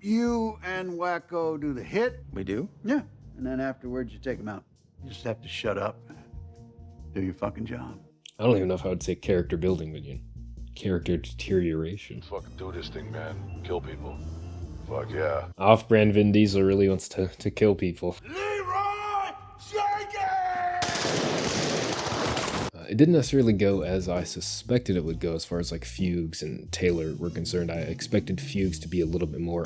You and Wacko do the hit. We do? Yeah. And then afterwards, you take him out. You just have to shut up and do your fucking job. I don't even know if I would say character building, Minion. Character deterioration. Let's fucking do this thing, man. Kill people. Fuck yeah. Off-brand Vin Diesel really wants to kill people. Leroy Jenkins! It didn't necessarily go as I suspected it would go as far as like Fugues and Taylor were concerned. I expected Fugues to be a little bit more.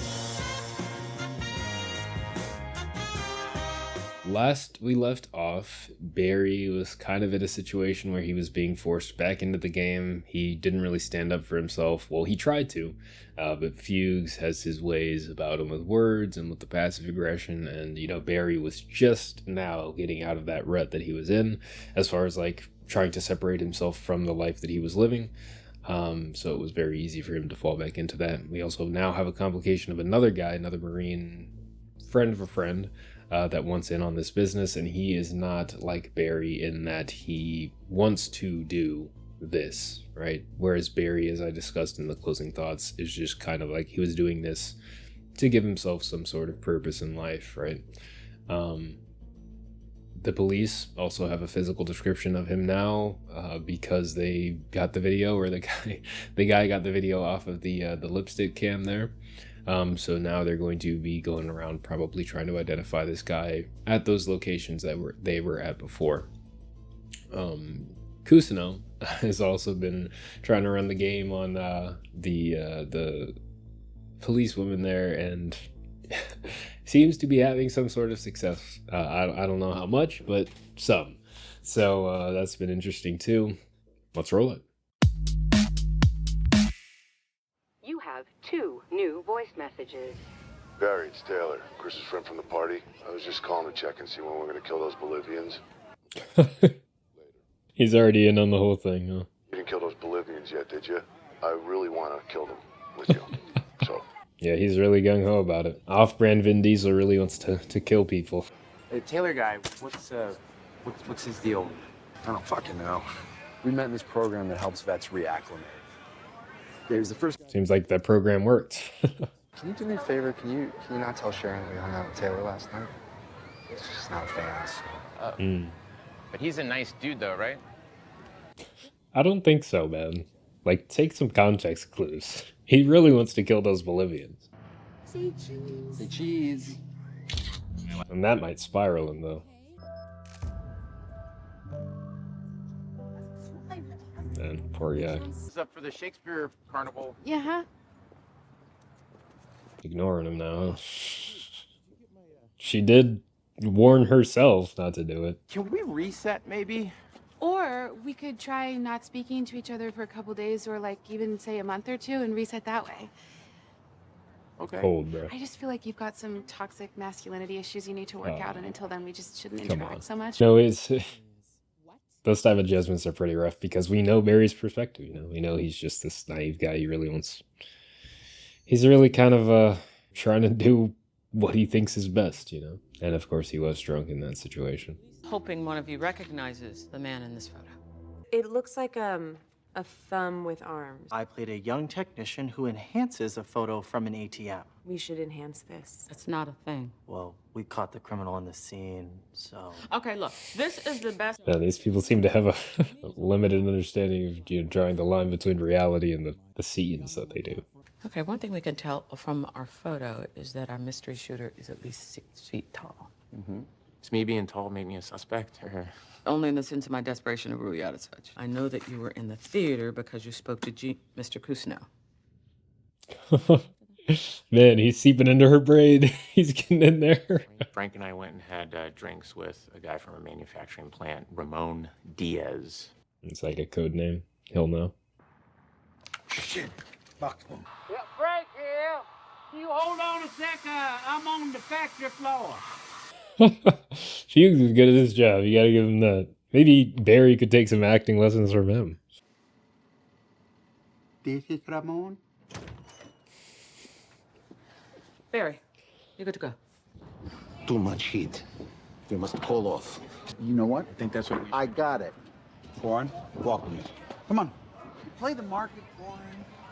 Last we left off, Barry was kind of in a situation where he was being forced back into the game. He didn't really stand up for himself. Well, he tried to, but Fugues has his ways about him with words and with the passive aggression. And, you know, Barry was just now getting out of that rut that he was in as far as like trying to separate himself from the life that he was living. So it was very easy for him to fall back into that. We also now have a complication of another guy, another Marine friend of a friend, that wants in on this business, and he is not like Barry in that he wants to do this, right? Whereas Barry, as I discussed in the closing thoughts, is just kind of like he was doing this to give himself some sort of purpose in life, right? The police also have a physical description of him now because they got the video, or the guy got the video off of the lipstick cam there. So now they're going to be going around probably trying to identify this guy at those locations that they were at before. Kusino has also been trying to run the game on the policewoman there, and seems to be having some sort of success. I don't know how much, but some. So that's been interesting too. Let's roll it. You have 2 new voice messages. Barry, it's Taylor. Chris's friend from the party. I was just calling to check and see when we're gonna kill those Bolivians. He's already in on the whole thing, huh? You didn't kill those Bolivians yet, did you? I really want to kill them with you. So. Yeah, he's really gung-ho about it. Off-brand Vin Diesel really wants to kill people. Hey, Taylor guy, what's his deal? I don't fucking know. We met in this program that helps vets reacclimate. Yeah, he was the first. Seems like that program worked. Can you do me a favor? Can you not tell Sharon we hung out with Taylor last night? He's just not fans. But he's a nice dude, though, right? I don't think so, man. Like, take some context clues. He really wants to kill those Bolivians. Say cheese. Say cheese. And that might spiral him, though. Man, poor guy. What's up for the Shakespeare Carnival? Yeah, huh? Ignoring him now. She did warn herself not to do it. Can we reset, maybe? Or we could try not speaking to each other for a couple days, or like even say a month or two, and reset that way. Okay. Cold, bro. I just feel like you've got some toxic masculinity issues you need to work out, and until then we just shouldn't Come interact on. so much. No, it's... Those type of adjustments are pretty rough because we know Barry's perspective, you know? We know he's just this naive guy. He really wants... He's really kind of trying to do what he thinks is best, you know? And of course he was drunk in that situation. Hoping one of you recognizes the man in this photo. It looks like a thumb with arms. I played a young technician who enhances a photo from an ATM. We should enhance this. It's not a thing. Well, we caught the criminal on the scene, so... Okay, look, this is the best... Yeah, these people seem to have a limited understanding of, you know, drawing the line between reality and the scenes that they do. Okay, one thing we can tell from our photo is that our mystery shooter is at least 6 feet tall. Mm-hmm. Does me being tall make me a suspect? Or... Only in the sense of my desperation to rule you out as such. I know that you were in the theater because you spoke to Mr. Kusino. Man, he's seeping into her brain. He's getting in there. Frank and I went and had drinks with a guy from a manufacturing plant, Ramon Diaz. It's like a code name. He'll know. Shit. Fuck him. Yeah, Frank here. You hold on a sec. I'm on the factory floor. Fugues is good at his job. You gotta give him that. Maybe Barry could take some acting lessons from him. This is Ramon. Barry, you're good to go. Too much heat. We must cool off. You know what? I think that's what I got it. Warren, walk with me. Come on. Play the market, Warren.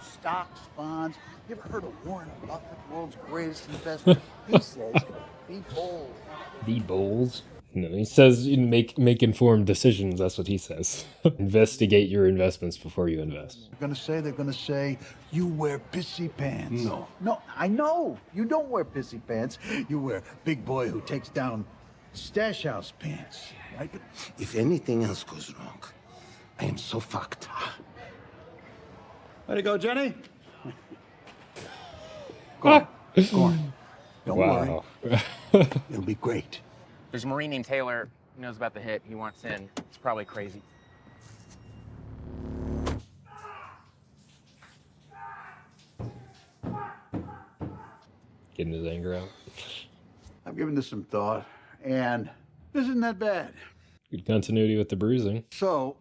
Stocks, bonds. You ever heard of Warren Buffett, world's greatest investor? He says, be bold. Be bold. No, he says make informed decisions. That's what he says. Investigate your investments before you invest. They're gonna say, you wear pissy pants. No, I know. You don't wear pissy pants. You wear big boy who takes down stash house pants, right? But If anything else goes wrong, I am so fucked. way to go, Jenny. Go on. Go on. Don't worry. It'll be great. There's a Marine named Taylor. He knows about the hit. He wants in. It's probably crazy. Getting his anger out. I've given this some thought, and this isn't that bad. Good continuity with the bruising. So,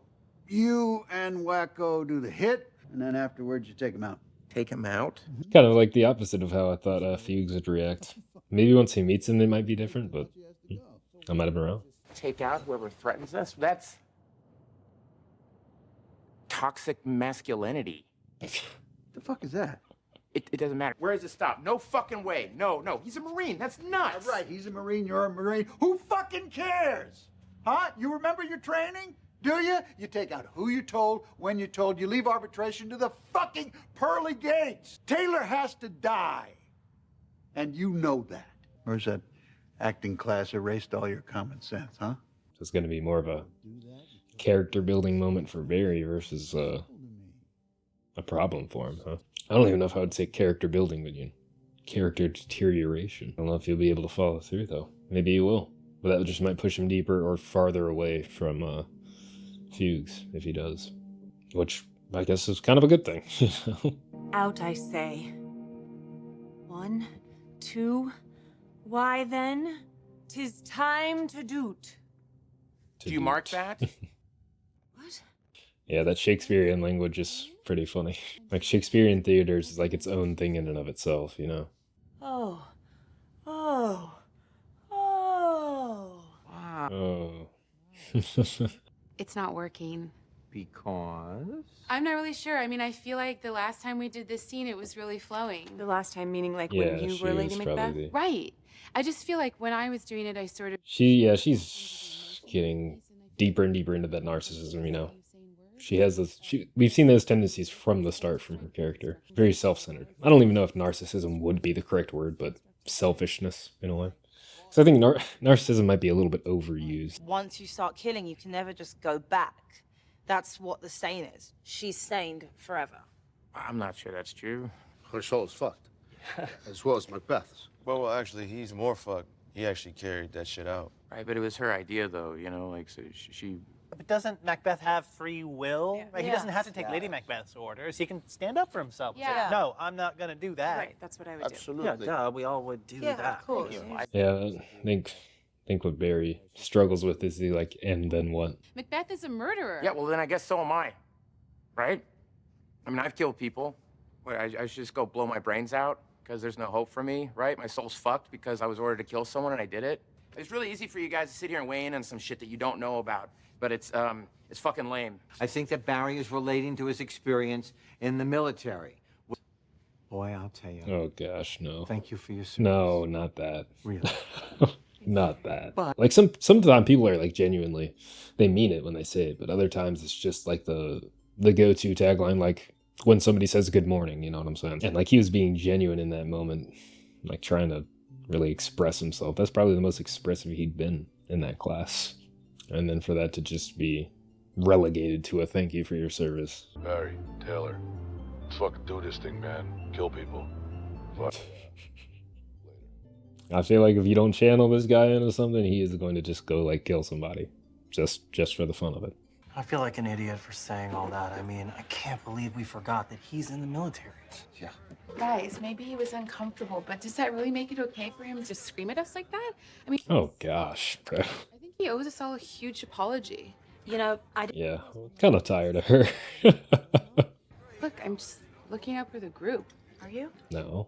you and Wacko do the hit, and then afterwards you take him out. Take him out? Kind of like the opposite of how I thought Fugues would react. Maybe once he meets him, they might be different, but I might have been wrong. Take out whoever threatens us? That's toxic masculinity. The fuck is that? It doesn't matter. Where does it stop? No fucking way. No. He's a Marine. That's nuts. Right, he's a Marine, you're a Marine. Who fucking cares? Huh? You remember your training? Do you? You take out who you told, when you told, you leave arbitration to the fucking pearly gates. Taylor has to die. And you know that. Where's that acting class erased all your common sense, huh? So it's going to be more of a character building moment for Barry versus a problem for him, huh? I don't even know if I would say character building, but character deterioration. I don't know if you'll be able to follow through, though. Maybe you will. But that just might push him deeper or farther away from Fugues, if he does. Which, I guess, is kind of a good thing. Out, I say. 1, 2, why then? 'Tis time to do't. Do you mark that? What? Yeah, that Shakespearean language is pretty funny. Like, Shakespearean theaters is like its own thing in and of itself, you know? Oh. Wow. Oh. It's not working. Because? I'm not really sure. I mean, I feel like the last time we did this scene, it was really flowing. The last time, meaning like Yeah, when you she were was Lady Macbeth? probably the... Right. I just feel like when I was doing it, I sort of... She's getting deeper and deeper into that narcissism, you know? She has this... we've seen those tendencies from the start from her character. Very self-centered. I don't even know if narcissism would be the correct word, but selfishness, in a way. So I think narcissism might be a little bit overused. Once you start killing, you can never just go back. That's what the stain is. She's stained forever. I'm not sure that's true. Her soul is fucked. As well as Macbeth's. Well, actually, he's more fucked. He actually carried that shit out. Right, but it was her idea, though, you know, like, so she... But doesn't Macbeth have free will? Yeah. Like, he doesn't have to take Lady Macbeth's orders. He can stand up for himself. and say, Yeah. no, I'm not going to do that. Right, that's what I would Absolutely. Yeah, duh, we all would do Yeah, that. of course. Yeah, I think what Barry struggles with is the, like, and then what? Macbeth is a murderer. Yeah, well, then I guess so am I. Right? I mean, I've killed people. What, I should just go blow my brains out because there's no hope for me, right? My soul's fucked because I was ordered to kill someone and I did it. It's really easy for you guys to sit here and weigh in on some shit that you don't know about, but it's fucking lame. I think that Barry is relating to his experience in the military. Boy, I'll tell you. Oh, gosh, no. Thank you for your service. No, not that. Really? Not that. But- like, sometimes people are, like, genuinely, they mean it when they say it, but other times it's just, like, the go-to tagline, like, when somebody says good morning, you know what I'm saying? And, like, he was being genuine in that moment, like, trying to really express himself. That's probably the most expressive he'd been in that class. And then for that to just be relegated to a thank you for your service. Barry, Taylor, let's fucking do this thing, man. Kill people. Fuck. I feel like if you don't channel this guy into something, he is going to just go, like, kill somebody. Just for the fun of it. I feel like an idiot for saying all that. I mean, I can't believe we forgot that he's in the military. Yeah. Guys, maybe he was uncomfortable, but does that really make it okay for him to scream at us like that? I mean, Oh, gosh, bro. I think he owes us all a huge apology. You know, Yeah, kind of tired of her. Look, I'm just looking out for the group. Are you? No.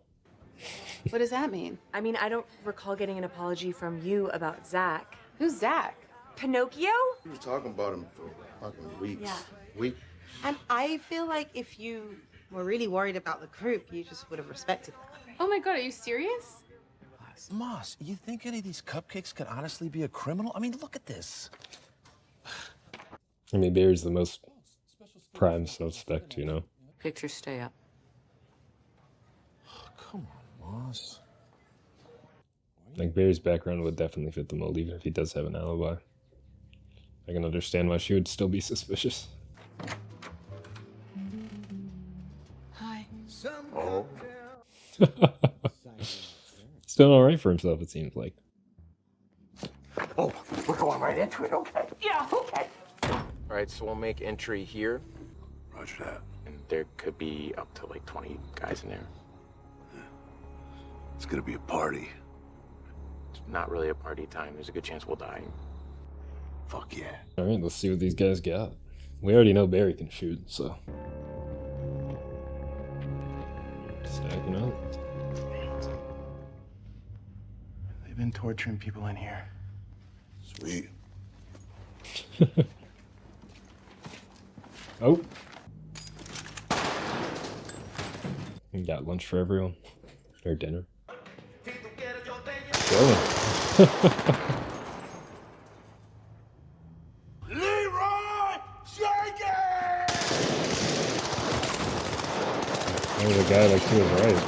What does that mean? I mean, I don't recall getting an apology from you about Zach. Who's Zach? Pinocchio? We were talking about him for fucking weeks. Yeah. Weeks. And I feel like if you were really worried about the group, you just would have respected that. Oh my god, are you serious? Moss, you think any of these cupcakes could honestly be a criminal? I mean, look at this. I mean, Barry's the most prime suspect, you know? Pictures stay up. Come on, Moss. Like, Barry's background would definitely fit the mold, even if he does have an alibi. I can understand why she would still be suspicious. Hi. Oh. He's doing alright for himself, it seems like. Oh, we're going right into it. Okay. Yeah, okay. All right, so we'll make entry here. Roger that. And there could be up to like 20 guys in there. It's gonna be a party. It's not really a party time. There's a good chance we'll die. Fuck yeah. Alright, let's see what these guys got. We already know Barry can shoot, so. Stacking up. They've been torturing people in here. Sweet. Oh. We got lunch for everyone. Or dinner. Chilling. There's a guy like to his right.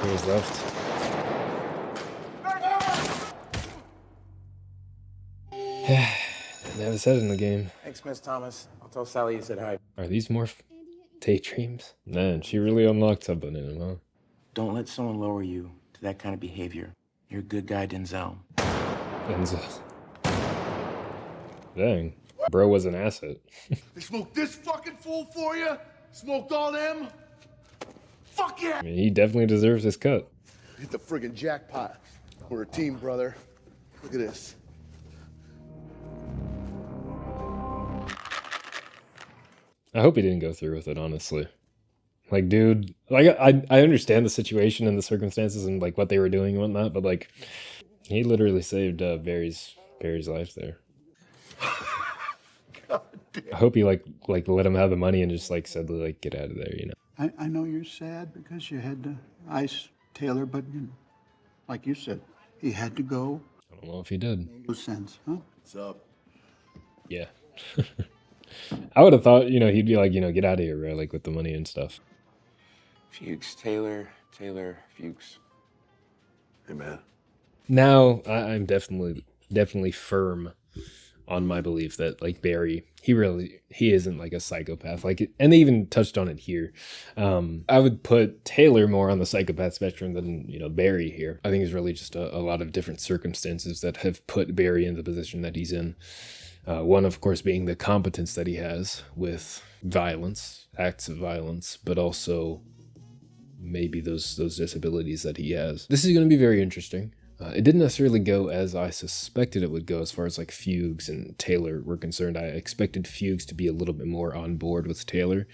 To his left. Never said in the game. Thanks, Miss Thomas. I'll tell Sally you said hi. Are these more daydreams? Man, she really unlocked something in him, huh? Don't let someone lower you to that kind of behavior. You're a good guy, Denzel. Denzel. Dang. Bro was an asset. They smoked this fucking fool for you? Smoked all them? Fuck yeah! I mean, he definitely deserves his cut. Hit the friggin' jackpot. We're a team, brother. Look at this. I hope he didn't go through with it, honestly. Like, dude, like I understand the situation and the circumstances and like what they were doing and whatnot, but like, he literally saved Barry's life there. I hope he like let him have the money and just like said like get out of there, you know. I know you're sad because you had to ice Taylor, but you know, like you said, he had to go. I don't know if he did. No sense, huh? What's up? Yeah. I would have thought, you know, he'd be like, you know, get out of here, bro, like with the money and stuff. Fuchs, Taylor, Fuchs. Hey, man. Now, I'm definitely firm on my belief that like Barry, he isn't like a psychopath. Like, and they even touched on it here. I would put Taylor more on the psychopath spectrum than, you know, Barry here. I think it's really just a lot of different circumstances that have put Barry in the position that he's in. One, of course, being the competence that he has with violence, acts of violence, but also maybe those disabilities that he has. This is going to be very interesting. It didn't necessarily go as I suspected it would go as far as like Fuchs and Taylor were concerned. I expected Fuchs to be a little bit more on board with Taylor,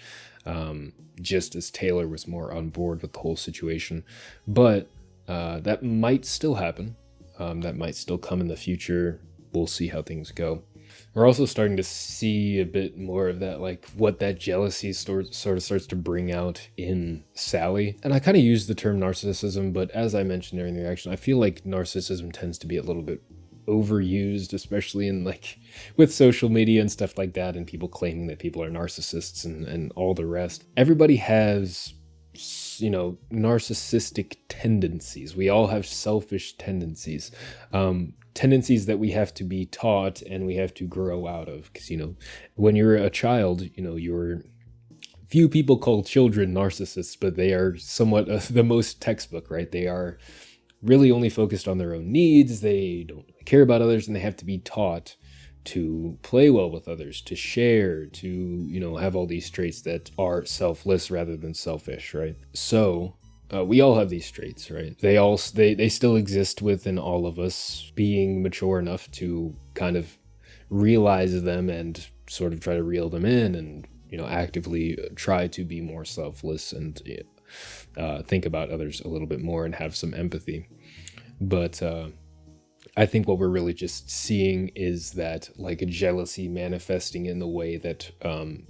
just as Taylor was more on board with the whole situation. But that might still happen. That might still come in the future. We'll see how things go. We're also starting to see a bit more of that, like what that jealousy sort of starts to bring out in Sally. And I kind of use the term narcissism, but as I mentioned during the reaction, I feel like narcissism tends to be a little bit overused, especially in like with social media and stuff like that, and people claiming that people are narcissists and all the rest. Everybody has, you know, narcissistic tendencies. We all have selfish tendencies. Tendencies that we have to be taught and we have to grow out of. Because, you know, when you're a child, you know, few people call children narcissists, but they are somewhat the most textbook, right? They are really only focused on their own needs. They don't really care about others, and they have to be taught to play well with others, to share, to, you know, have all these traits that are selfless rather than selfish, right? So we all have these traits, right? They still exist within all of us. Being mature enough to kind of realize them and sort of try to reel them in and, you know, actively try to be more selfless and think about others a little bit more and have some empathy. But I think what we're really just seeing is that like a jealousy manifesting in the way that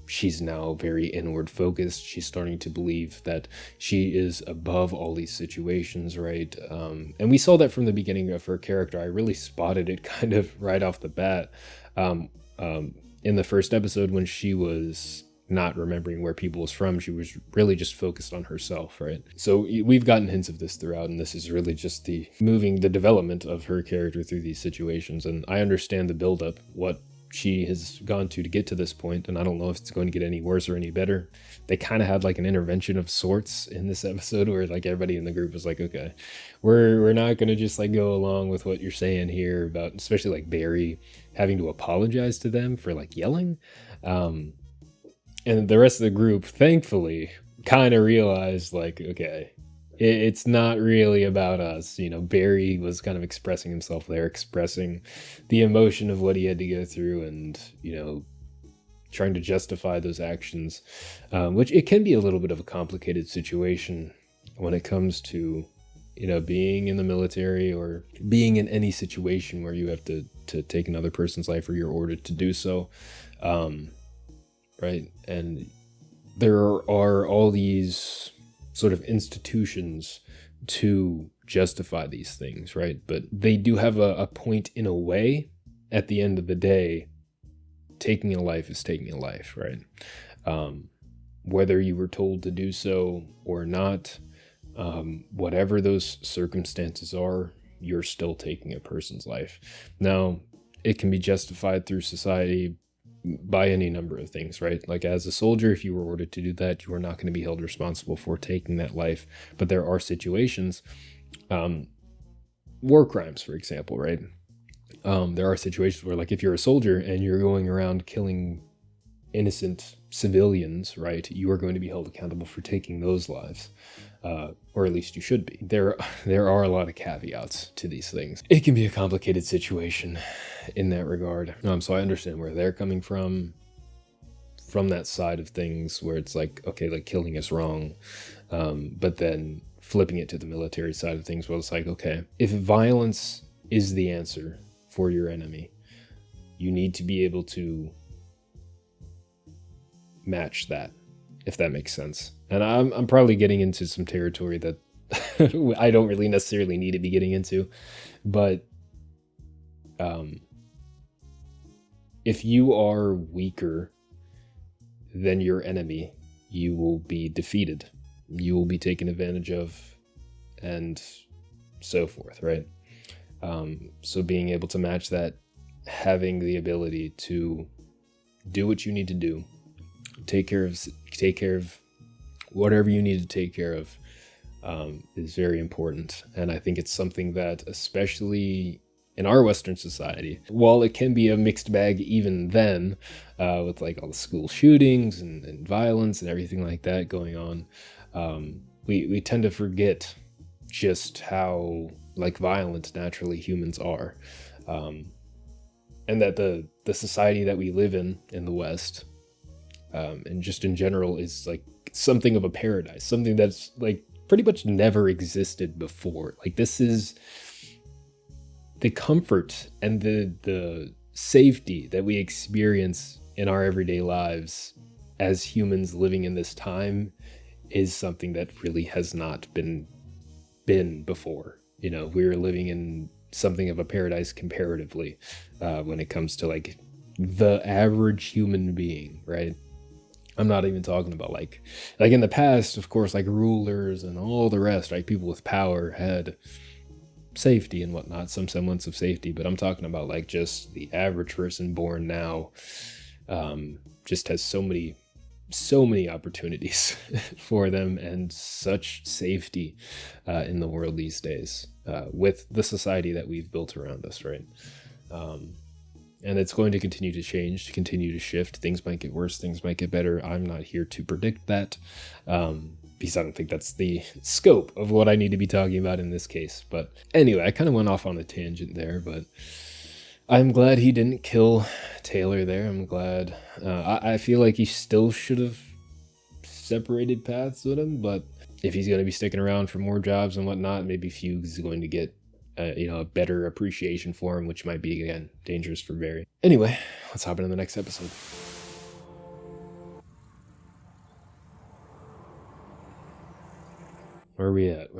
she's now very inward focused. She's starting to believe that she is above all these situations, right? And we saw that from the beginning of her character. I really spotted it kind of right off the bat in the first episode when she was not remembering where people was from. She was really just focused on herself, right? So we've gotten hints of this throughout, and this is really just the development of her character through these situations. And I understand the buildup, what she has gone to get to this point, and I don't know if it's going to get any worse or any better. They kind of had like an intervention of sorts in this episode where like everybody in the group was like, okay, we're not going to just like go along with what you're saying here about, especially like Barry having to apologize to them for like yelling. And the rest of the group, thankfully, kind of realized, like, okay, it's not really about us. You know, Barry was kind of expressing himself there, expressing the emotion of what he had to go through and, you know, trying to justify those actions, which it can be a little bit of a complicated situation when it comes to, you know, being in the military or being in any situation where you have to take another person's life or you're ordered to do so. Right. And there are all these sort of institutions to justify these things, right? But they do have a point in a way. At the end of the day, taking a life is taking a life, right? Whether you were told to do so or not, whatever those circumstances are, you're still taking a person's life. Now, it can be justified through society by any number of things, right? Like as a soldier, if you were ordered to do that, you are not going to be held responsible for taking that life. But there are situations, war crimes, for example, right? There are situations where like if you're a soldier and you're going around killing innocent civilians, right, you are going to be held accountable for taking those lives. Or at least you should be. There are a lot of caveats to these things. It can be a complicated situation in that regard. So I understand where they're coming from that side of things where it's like, okay, like killing is wrong. But then flipping it to the military side of things, well, it's like, okay, if violence is the answer for your enemy, you need to be able to match that, if that makes sense. And I'm probably getting into some territory that I don't really necessarily need to be getting into, but if you are weaker than your enemy, you will be defeated. You will be taken advantage of, and so forth, right? So being able to match that, having the ability to do what you need to do, take care of whatever you need to take care of, is very important. And I think it's something that, especially in our Western society, while it can be a mixed bag even then, with like all the school shootings and violence and everything like that going on, we tend to forget just how like violent naturally humans are, and that the society that we live in the West, and just in general, is like something of a paradise, something that's like pretty much never existed before. Like this is the comfort and the safety that we experience in our everyday lives as humans living in this time is something that really has not been before. You know, we're living in something of a paradise comparatively, when it comes to like the average human being, right? I'm not even talking about like in the past, of course, like rulers and all the rest, right? People with power had safety and whatnot, some semblance of safety, but I'm talking about like just the average person born now, just has so many opportunities for them and such safety in the world these days, with the society that we've built around us, right? And it's going to continue to change, to continue to shift. Things might get worse, things might get better. I'm not here to predict that, because I don't think that's the scope of what I need to be talking about in this case. But anyway, I kind of went off on a tangent there, but I'm glad he didn't kill Taylor there. I'm glad. I feel like he still should have separated paths with him, but if he's going to be sticking around for more jobs and whatnot, maybe Fugues is going to get a better appreciation for him, which might be, again, dangerous for Barry. Anyway, let's hop into the next episode. Where are we at?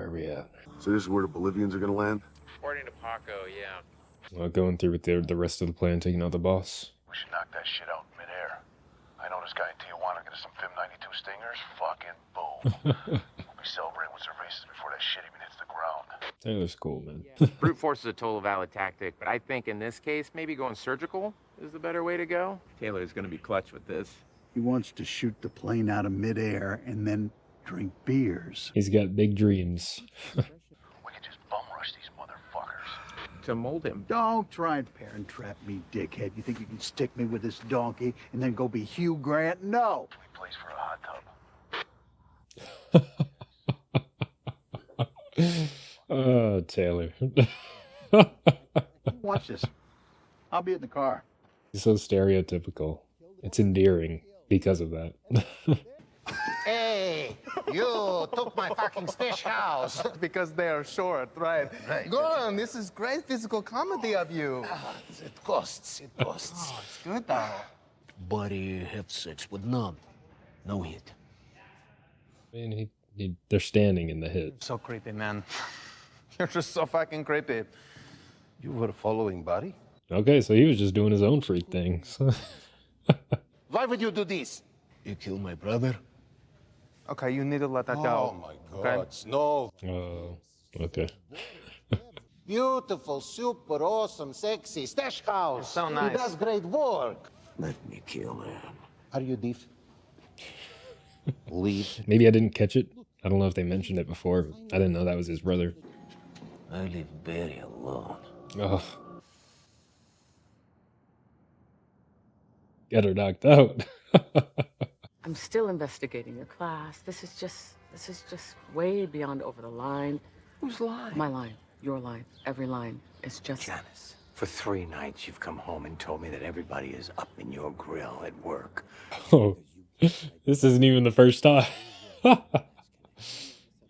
So this is where the Bolivians are gonna land? According to Paco, yeah. Going through with the rest of the plan, taking out the boss. We should knock that shit out in midair. I know this guy in Tijuana gets some FIM 92 stingers. Fucking boom. We'll be celebrating with cervezas before that shit even hits the ground. Taylor's cool, man. Brute force is a total valid tactic, but I think in this case, maybe going surgical is the better way to go. Taylor's gonna be clutch with this. He wants to shoot the plane out of midair and then drink beers. He's got big dreams. We can just bum rush these motherfuckers. To mold him. Don't try and parent trap me, dickhead. You think you can stick me with this donkey and then go be Hugh Grant? No. We place for a hot tub. Oh, Taylor. Watch this. I'll be in the car. He's so stereotypical. It's endearing because of that. Hey, you took my fucking stash house. Because they are short, right? Go on, this is great physical comedy of you. It costs. Oh, it's good though. Buddy have sex with none. No hit. I mean, they're standing in the hit. So creepy, man. You're just so fucking creepy. You were following Buddy? Okay, so he was just doing his own freak things. Why would you do this? You killed my brother? Okay, you need to let that go. Oh my God, Okay? no. Oh, okay. Beautiful, super awesome, sexy stash house. So nice. He does great work. Let me kill him. Are you deaf? Leave. Maybe I didn't catch it. I don't know if they mentioned it before. But I didn't know that was his brother. I leave Barry alone. Oh. Get her knocked out. I'm still investigating your class. This is just way beyond over the line. Whose line? My line, your line, every line. It's just... Janice, for 3 nights you've come home and told me that everybody is up in your grill at work. Oh, this isn't even the first time.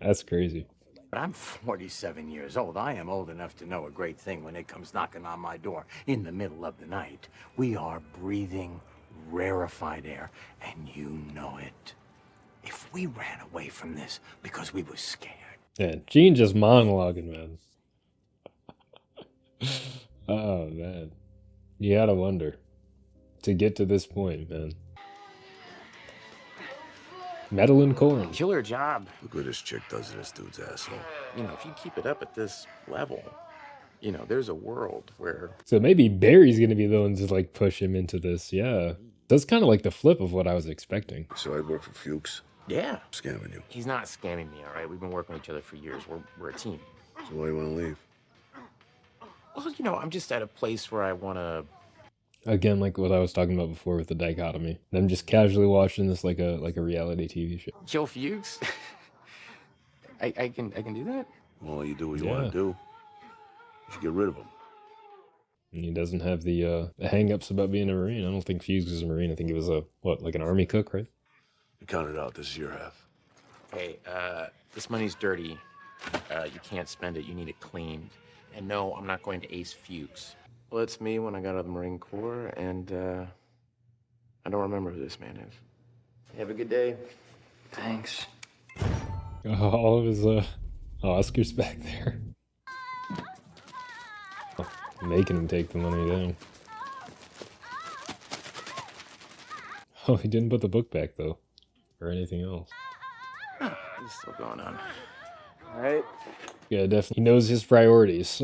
That's crazy. But I'm 47 years old. I am old enough to know a great thing when it comes knocking on my door in the middle of the night. We are breathing rarefied air, and you know it. If we ran away from this because we were scared. Yeah, Gene just monologuing, man. Oh, man. You gotta wonder. To get to this point, man. Metal and corn. Killer job. Look what this chick does to this dude's asshole. You know, if you keep it up at this level, you know, there's a world where... So maybe Barry's gonna be the one to, like, push him into this, yeah. That's kind of like the flip of what I was expecting. So I work for Fuchs. Yeah. Scamming you. He's not scamming me, all right? We've been working with each other for years. We're a team. So why you want to leave? Well, you know, I'm just at a place where I want to... Again, like what I was talking about before with the dichotomy. I'm just casually watching this like a reality TV show. Kill Fuchs? I can do that? Well, you do what you want to do. You should get rid of him. And he doesn't have the hang-ups about being a Marine. I don't think Fuchs was a Marine. I think he was like an Army cook, right? You count it out. This is your half. Hey, this money's dirty. You can't spend it. You need it cleaned. And no, I'm not going to ace Fuchs. Well, it's me when I got out of the Marine Corps, and I don't remember who this man is. Have a good day. Thanks. All of his Oscar's back there. Making him take the money down. Oh, he didn't put the book back, though. Or anything else. This is still going on. All right. Yeah, definitely. He knows his priorities.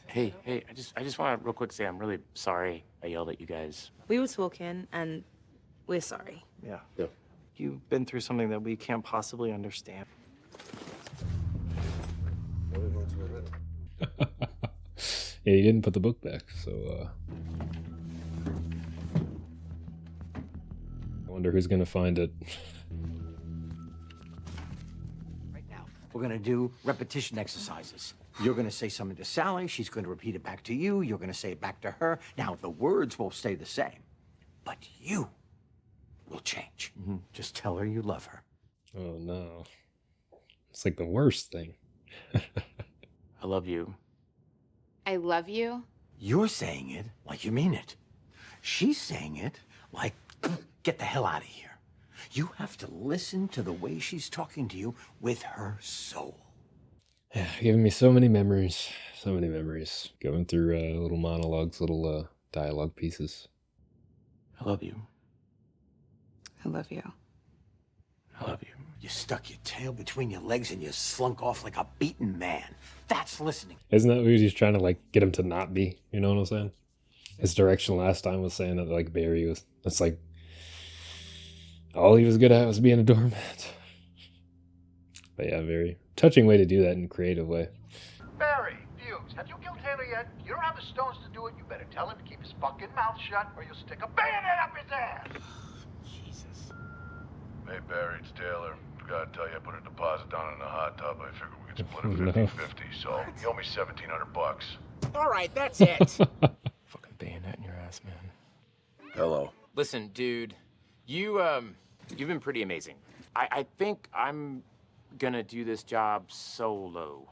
Hey, I just want to real quick say I'm really sorry I yelled at you guys. We were talking, and we're sorry. Yeah. Yeah. You've been through something that we can't possibly understand. Yeah, he didn't put the book back, so I wonder who's gonna find it. Right now, we're gonna do repetition exercises. You're gonna say something to Sally, she's gonna repeat it back to you, you're gonna say it back to her. Now, the words will stay the same, but you will change. Just tell her you love her. Oh no. It's like the worst thing. I I love you. I love you. You're saying it like you mean it. She's saying it like, get the hell out of here. You have to listen to the way she's talking to you with her soul. Yeah, giving me so many memories. So many memories. Going through little monologues, little dialogue pieces. I love you. I love you. I love you. You stuck your tail between your legs and you slunk off like a beaten man. That's listening. Isn't that what he's trying to like get him to not be? You know what I'm saying? His direction last time was saying that like Barry was. It's like all he was good at was being a doormat. But yeah, very touching way to do that in a creative way. Barry, Fuchs, have you killed Taylor yet? You don't have the stones to do it. You better tell him to keep his fucking mouth shut or you'll stick a bayonet up his ass. Jesus. Hey, Barry, it's Taylor. Gotta tell you, I put a deposit down in the hot tub. I figured we could split it 50-50, so you owe me $1,700. All right, that's it. Fucking bayonet in your ass, man. Hello. Listen, dude, you've been pretty amazing. I think I'm gonna do this job solo.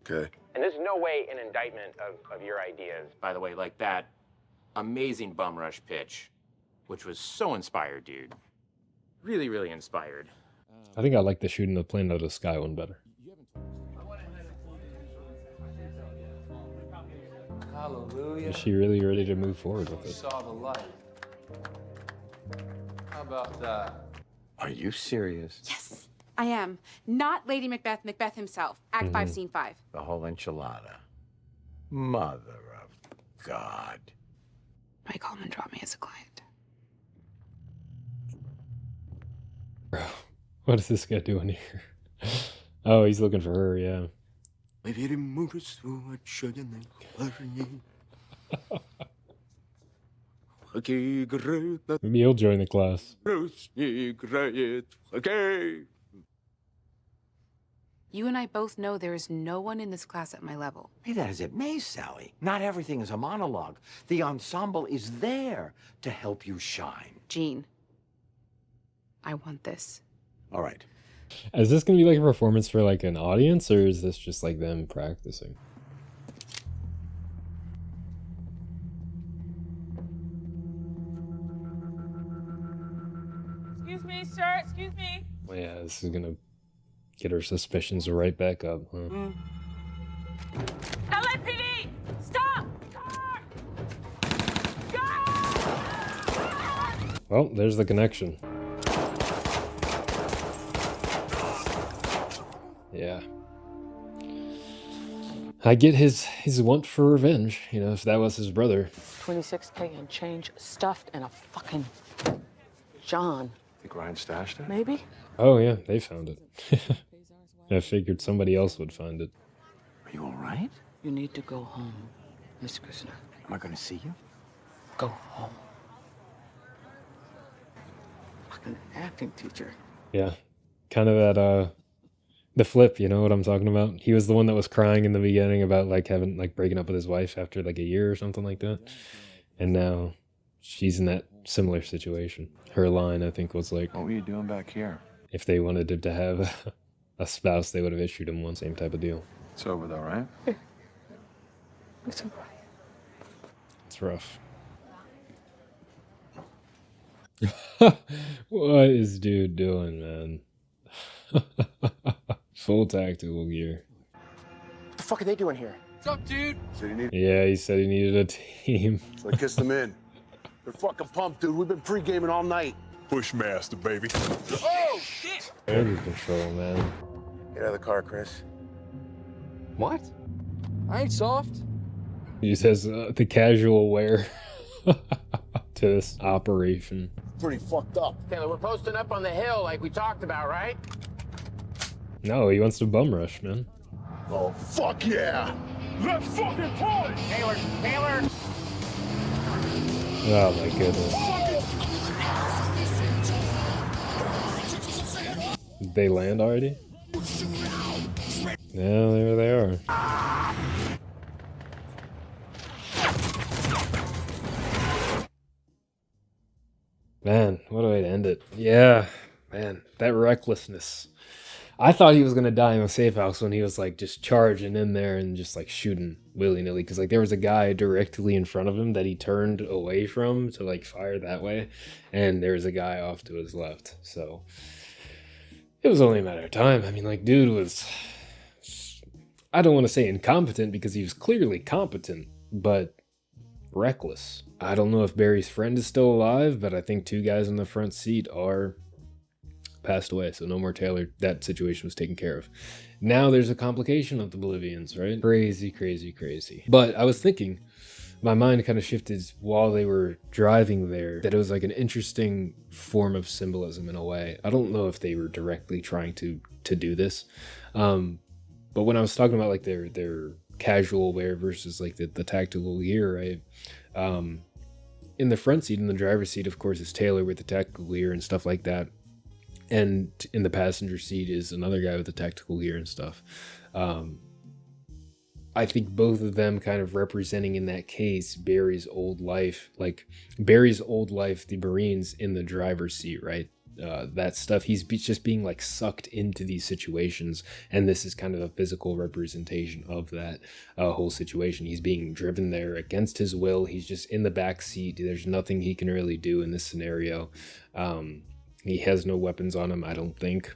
Okay. And there's no way an indictment of your ideas. By the way, like that amazing bum rush pitch, which was so inspired, dude. Really, really inspired. I think I like the shooting the plane out of the sky one better. Hallelujah. Is she really ready to move forward with it? Saw the light. How about that? Are you serious? Yes, I am. Not Lady Macbeth, Macbeth himself. Act 5, Scene 5. The whole enchilada. Mother of God. Mike Holman dropped me as a client. Bro, what is this guy doing here? Oh, he's looking for her, yeah. Maybe he'll join the class. You and I both know there is no one in this class at my level. Be that as it may, Sally, not everything is a monologue. The ensemble is there to help you shine. Gene, I want this. All right. Is this gonna be like a performance for like an audience, or is this just like them practicing? Excuse me, sir. Excuse me. Well, yeah, this is gonna get her suspicions right back up, huh? LAPD! Stop! Well, there's the connection. Yeah. I get his want for revenge, you know, if that was his brother. 26K and change stuffed in a fucking John. Think Ryan stashed it? Maybe? Oh yeah, they found it. I figured somebody else would find it. Are you all right? You need to go home, Miss Krishna. Am I going to see you? Go home. Fucking acting teacher. Yeah. Kind of that, the flip, you know what I'm talking about? He was the one that was crying in the beginning about like having, like breaking up with his wife after like a year or something like that. And now she's in that similar situation. Her line, I think, was like, What were you doing back here? if they wanted him to have a spouse, they would have issued him one, same type of deal. It's over though, right? It's over. It's rough. What is dude doing, man? Full tactical gear. What the fuck are they doing here? What's up, dude? Yeah, he said he needed a team. So I kissed them in. They're fucking pumped, dude. We've been pre-gaming all night. Bushmaster, baby. Oh, shit! Air control, man. Get out of the car, Chris. What? I ain't soft. He says the casual wear to this operation. Pretty fucked up. Taylor, we're posting up on the hill like we talked about, right? No, he wants to bum rush, man. Oh, fuck yeah! Let's fucking push! Taylor! Oh my goodness. Did they land already? Yeah, there they are. Man, what a way to end it. Yeah, man, that recklessness. I thought he was gonna die in the safe house when he was like just charging in there and just like shooting willy-nilly, because like there was a guy directly in front of him that he turned away from to like fire that way, and there was a guy off to his left. So it was only a matter of time. I mean, like, dude was, I don't want to say incompetent because he was clearly competent, but reckless. I don't know if Barry's friend is still alive, but I think 2 guys in the front seat are passed away, so no more Taylor. That situation was taken care of. Now there's a complication of the Bolivians, right? Crazy, crazy, crazy. But I was thinking, my mind kind of shifted while they were driving there, that it was like an interesting form of symbolism in a way. I don't know if they were directly trying to do this, but when I was talking about like their casual wear versus like the tactical gear, right? In the front seat, in the driver's seat, of course, is Taylor with the tactical gear and stuff like that. And in the passenger seat is another guy with the tactical gear and stuff. I think both of them kind of representing in that case Barry's old life, like Barry's old life, the Marines in the driver's seat, right? That stuff, he's just being like sucked into these situations, and this is kind of a physical representation of that whole situation. He's being driven there against his will. He's just in the back seat. There's nothing he can really do in this scenario. He has no weapons on him, I don't think,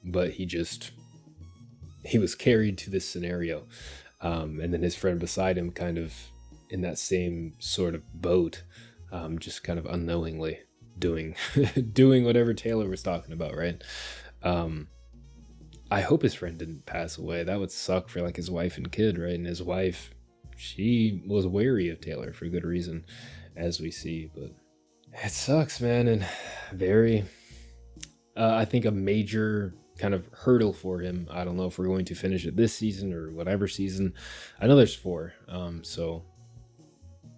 but he was carried to this scenario, and then his friend beside him kind of in that same sort of boat, just kind of unknowingly doing whatever Taylor was talking about, right? I hope his friend didn't pass away. That would suck for like his wife and kid, right? And his wife, she was wary of Taylor for good reason, as we see, but it sucks, man. And very, I think a major kind of hurdle for him. I don't know if we're going to finish it this season or whatever season. I know there's 4, so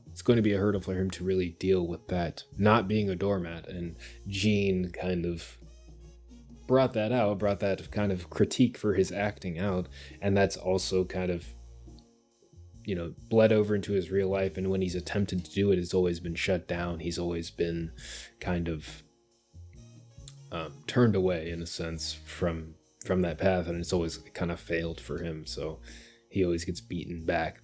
it's going to be a hurdle for him to really deal with that, not being a doormat. And Gene kind of brought that kind of critique for his acting out, and that's also kind of, you know, bled over into his real life. And when he's attempted to do it, it's always been shut down. He's always been kind of turned away, in a sense, from that path, and it's always kind of failed for him. So he always gets beaten back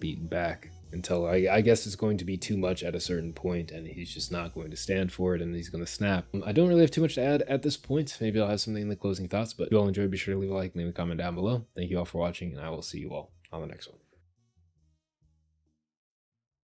until I guess it's going to be too much at a certain point, and he's just not going to stand for it, and he's going to snap. I don't really have too much to add at this point. Maybe I'll have something in the closing thoughts, but if you all enjoyed, be sure to leave a like, leave a comment down below. Thank you all for watching, and I will see you all on the next one.